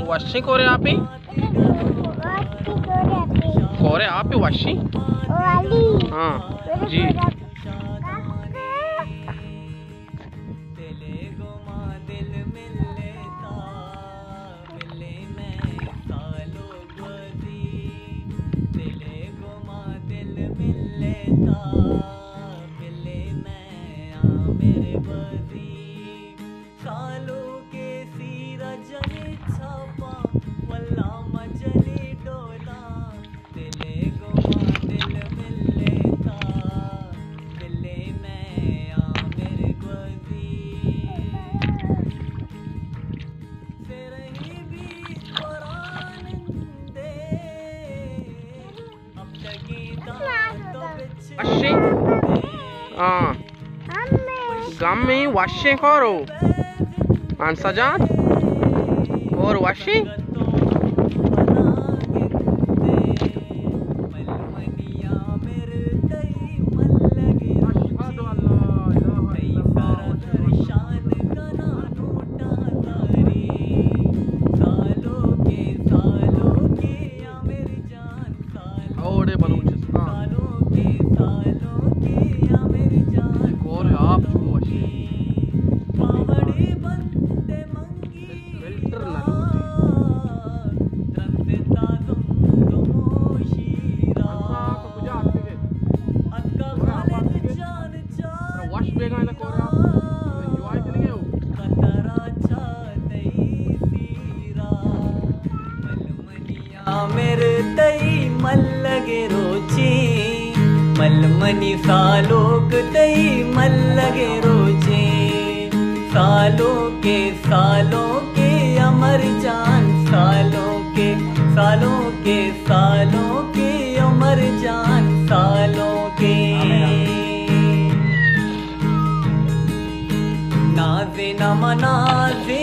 वशी कोरे आपी कोरे आपी वशी हाँ जी वशी हाँ गम में वशी करो सजाद और वशी मेरे तई मल्लगे रोची मलमनी सालोक तई मल्लगे रोची सालों के अमर जान सालों के अमर जान सालों के नाज़े न मनाज़े